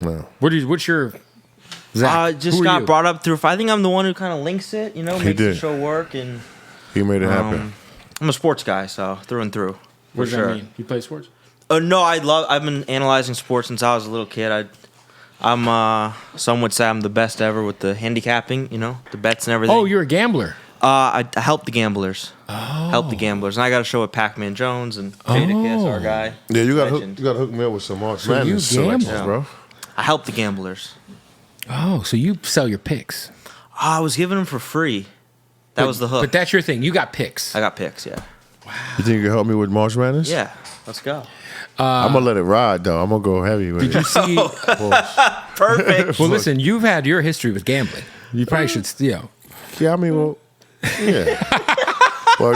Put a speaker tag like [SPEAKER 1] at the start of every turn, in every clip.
[SPEAKER 1] No.
[SPEAKER 2] What's your Zach?
[SPEAKER 3] Just got brought up through. I think I'm the one who kind of links it. Makes the show work, and
[SPEAKER 1] he made it happen.
[SPEAKER 3] I'm a sports guy, so through and through.
[SPEAKER 2] What does that mean? You play sports?
[SPEAKER 3] No, I've been analyzing sports since I was a little kid. Some would say I'm the best ever with the handicapping. The bets and everything.
[SPEAKER 2] Oh, you're a gambler.
[SPEAKER 3] I help the gamblers. Help the gamblers, and I got a show with Pac-Man Jones and Jada Kiss, our guy.
[SPEAKER 1] Yeah, you got to hook me up with some March Madness selections, bro.
[SPEAKER 3] I help the gamblers.
[SPEAKER 2] Oh, so you sell your picks?
[SPEAKER 3] I was giving them for free. That was the hook.
[SPEAKER 2] But that's your thing. You got picks.
[SPEAKER 3] I got picks. Yeah.
[SPEAKER 1] Wow. You think you can help me with March Madness?
[SPEAKER 3] Yeah. Let's go.
[SPEAKER 1] I'm gonna let it ride though. I'm gonna go heavy with it.
[SPEAKER 2] Did you see?
[SPEAKER 3] Perfect.
[SPEAKER 2] Well, listen, you've had your history with gambling. You probably should,
[SPEAKER 1] Yeah, I mean, well, yeah. Well,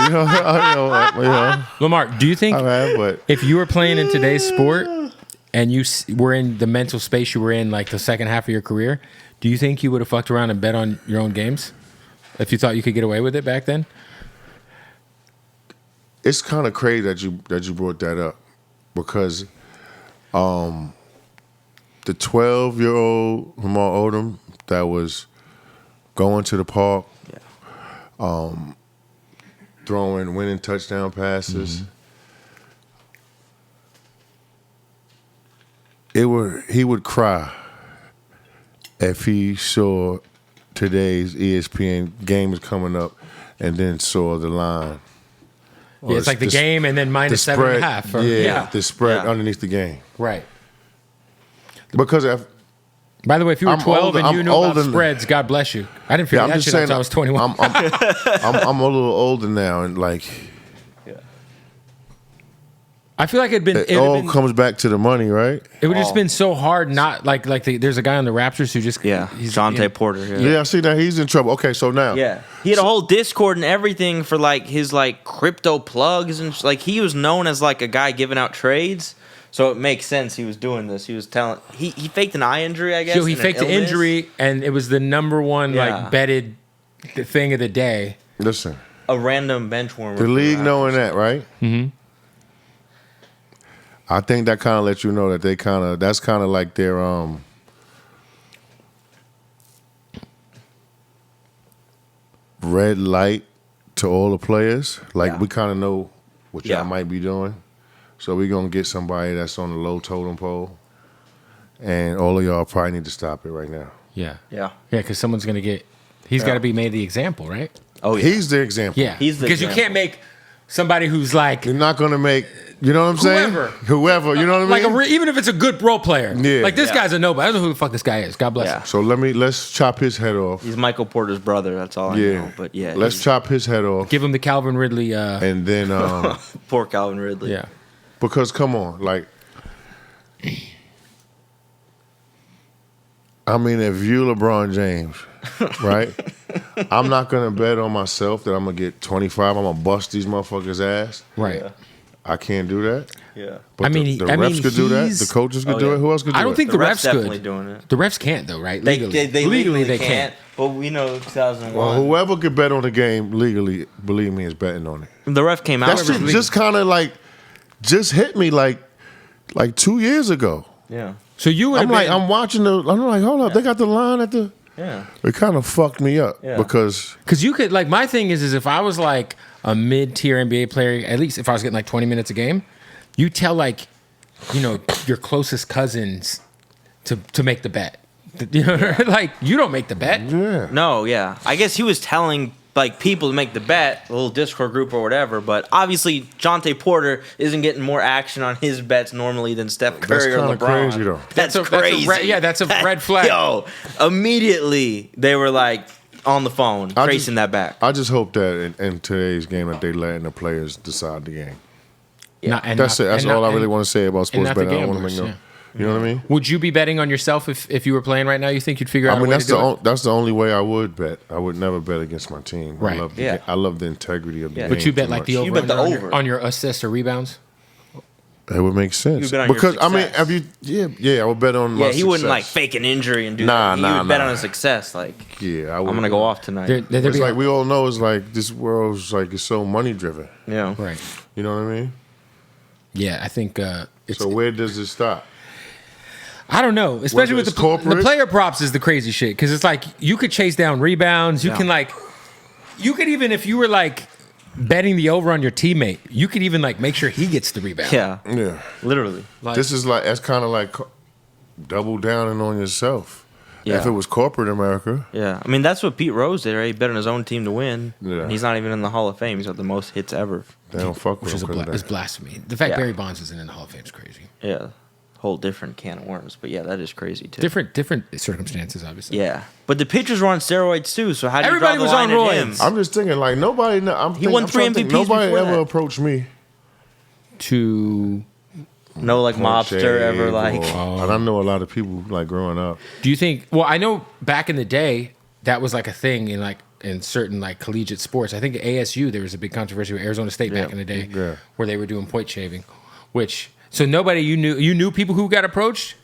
[SPEAKER 2] Lamar, do you think
[SPEAKER 1] but
[SPEAKER 2] if you were playing in today's sport and you were in the mental space you were in, like the second half of your career, do you think you would have fucked around and bet on your own games if you thought you could get away with it back then?
[SPEAKER 1] It's kind of crazy that you brought that up because the 12-year-old Lamar Odom that was going to the park, throwing winning touchdown passes. He would cry if he saw today's ESPN game is coming up and then saw the line.
[SPEAKER 2] Yeah, it's like the game and then minus 7.5.
[SPEAKER 1] The spread underneath the game.
[SPEAKER 2] Right.
[SPEAKER 1] Because
[SPEAKER 2] by the way, if you were 12 and you knew about spreads, God bless you. I didn't figure that shit out until I was 21.
[SPEAKER 1] I'm a little older now, and like,
[SPEAKER 2] I feel like
[SPEAKER 1] it all comes back to the money, right?
[SPEAKER 2] It would just been so hard. Not like there's a guy on the Raptors who just
[SPEAKER 3] he's Jontay Porter.
[SPEAKER 1] Yeah, I see that he's in trouble. Okay, so now
[SPEAKER 3] he had a whole Discord and everything for like his like crypto plugs and like he was known as like a guy giving out trades. So it makes sense he was doing this. He was telling he faked an eye injury, I guess.
[SPEAKER 2] So he faked the injury, and it was the number one like betted thing of the day.
[SPEAKER 1] Listen,
[SPEAKER 3] a random bench warmer.
[SPEAKER 1] The league knowing that, right?
[SPEAKER 2] Mm-hmm.
[SPEAKER 1] I think that kind of lets you know that that's kind of like their red light to all the players. Like we kind of know what y'all might be doing. So we're going to get somebody that's on the low totem pole. And all of y'all probably need to stop it right now.
[SPEAKER 2] Yeah.
[SPEAKER 3] Yeah.
[SPEAKER 2] Yeah, because someone's going to get... He's got to be made the example, right?
[SPEAKER 1] Oh, yeah. He's the example.
[SPEAKER 2] Yeah. Because you can't make somebody who's like...
[SPEAKER 1] You're not going to make... You know what I'm saying? Whoever. You know what I mean?
[SPEAKER 2] Like even if it's a good role player.
[SPEAKER 1] Yeah.
[SPEAKER 2] Like this guy's a nobody. I don't know who the fuck this guy is. God bless him.
[SPEAKER 1] So let's chop his head off.
[SPEAKER 3] He's Michael Porter's brother. That's all I know. But
[SPEAKER 1] let's chop his head off.
[SPEAKER 2] Give him the Calvin Ridley.
[SPEAKER 1] And then...
[SPEAKER 3] Poor Calvin Ridley.
[SPEAKER 2] Yeah.
[SPEAKER 1] Because come on, like, I mean, if you LeBron James, right? I'm not gonna bet on myself that I'm gonna get 25. I'm gonna bust these motherfuckers' ass.
[SPEAKER 2] Right.
[SPEAKER 3] Yeah.
[SPEAKER 1] I can't do that.
[SPEAKER 3] Yeah.
[SPEAKER 1] But the refs could do that. The coaches could do it. Who else could do it?
[SPEAKER 2] I don't think the refs
[SPEAKER 3] definitely
[SPEAKER 2] could.
[SPEAKER 3] Doing it.
[SPEAKER 2] The refs can't though, right?
[SPEAKER 3] They legally can't. But we know 2001.
[SPEAKER 1] Well, whoever could bet on the game legally, believe me, is betting on it.
[SPEAKER 3] The ref came out.
[SPEAKER 1] That shit just kind of like. Just hit me like 2 years ago.
[SPEAKER 3] Yeah.
[SPEAKER 2] So you would
[SPEAKER 1] I'm watching I'm like, hold up, they got the line at the.
[SPEAKER 3] Yeah.
[SPEAKER 1] It kind of fucked me up because
[SPEAKER 2] you could like my thing is if I was like a mid-tier NBA player, at least if I was getting like 20 minutes a game, you tell like, your closest cousins to make the bet. You know, like you don't make the bet.
[SPEAKER 1] Yeah.
[SPEAKER 3] No, yeah. I guess he was telling like people to make the bet, a little Discord group or whatever, but obviously Jontay Porter isn't getting more action on his bets normally than Steph Curry or LeBron.
[SPEAKER 1] That's crazy though.
[SPEAKER 3] That's crazy.
[SPEAKER 2] That's a red flag.
[SPEAKER 3] Yo, immediately they were like on the phone tracing that back.
[SPEAKER 1] I just hope that in today's game that they letting the players decide the game.
[SPEAKER 2] Yeah.
[SPEAKER 1] That's it. That's all I really want to say about sports betting. I don't want to make no. You know what I mean?
[SPEAKER 2] Would you be betting on yourself if you were playing right now? You think you'd figure out a way to do it?
[SPEAKER 1] That's the only way I would bet. I would never bet against my team.
[SPEAKER 2] Right.
[SPEAKER 1] I love the integrity of the game.
[SPEAKER 2] But you bet like the over,
[SPEAKER 3] you bet the over
[SPEAKER 2] on your assists or rebounds?
[SPEAKER 1] It would make sense.
[SPEAKER 3] You bet on
[SPEAKER 1] because
[SPEAKER 3] your
[SPEAKER 1] I mean, have you? I would bet on. My
[SPEAKER 3] he wouldn't
[SPEAKER 1] success.
[SPEAKER 3] like fake an injury and do that. He would bet on his success. Like,
[SPEAKER 1] I'm
[SPEAKER 3] gonna go off tonight.
[SPEAKER 1] It's like we all know. It's like this world's like it's so money driven.
[SPEAKER 3] Yeah.
[SPEAKER 2] Right.
[SPEAKER 1] You know what I mean?
[SPEAKER 2] Yeah, I think.
[SPEAKER 1] So where does it stop?
[SPEAKER 2] I don't know, especially with
[SPEAKER 1] it's
[SPEAKER 2] the
[SPEAKER 1] corporate.
[SPEAKER 2] player props is the crazy shit because it's like you could chase down rebounds. You can like, you could even if you were like betting the over on your teammate, you could even like make sure he gets the rebound.
[SPEAKER 1] Yeah.
[SPEAKER 3] Literally.
[SPEAKER 2] Like,
[SPEAKER 1] This is like that's kind of like double downing on yourself.
[SPEAKER 3] Yeah.
[SPEAKER 1] If it was corporate America.
[SPEAKER 3] Yeah. I mean, that's what Pete Rose did, right? He bet on his own team to win.
[SPEAKER 1] Yeah.
[SPEAKER 3] And he's not even in the Hall of Fame. He's got the most hits ever.
[SPEAKER 1] They don't fuck with
[SPEAKER 2] which
[SPEAKER 1] him.
[SPEAKER 2] is blasphemy. The fact Barry Bonds isn't in the Hall of Fame is crazy.
[SPEAKER 3] Yeah. Whole different can of worms. But yeah, that is crazy too.
[SPEAKER 2] Different circumstances, obviously.
[SPEAKER 3] Yeah. But the pitchers were on steroids too, so how do you
[SPEAKER 2] Everybody
[SPEAKER 3] draw the
[SPEAKER 2] was
[SPEAKER 3] line
[SPEAKER 2] on
[SPEAKER 3] at him?
[SPEAKER 2] roids.
[SPEAKER 1] I'm just thinking, like, nobody.
[SPEAKER 3] won 3 MVPs
[SPEAKER 1] Nobody
[SPEAKER 3] before
[SPEAKER 1] ever
[SPEAKER 3] that.
[SPEAKER 1] approached me.
[SPEAKER 2] To
[SPEAKER 3] No like mobster ever like
[SPEAKER 1] And I know a lot of people like growing up.
[SPEAKER 2] do you think? Well, I know back in the day that was like a thing in certain like collegiate sports. I think at ASU there was a big controversy with Arizona State back in the day where they were doing point shaving, which so nobody you knew people who got approached.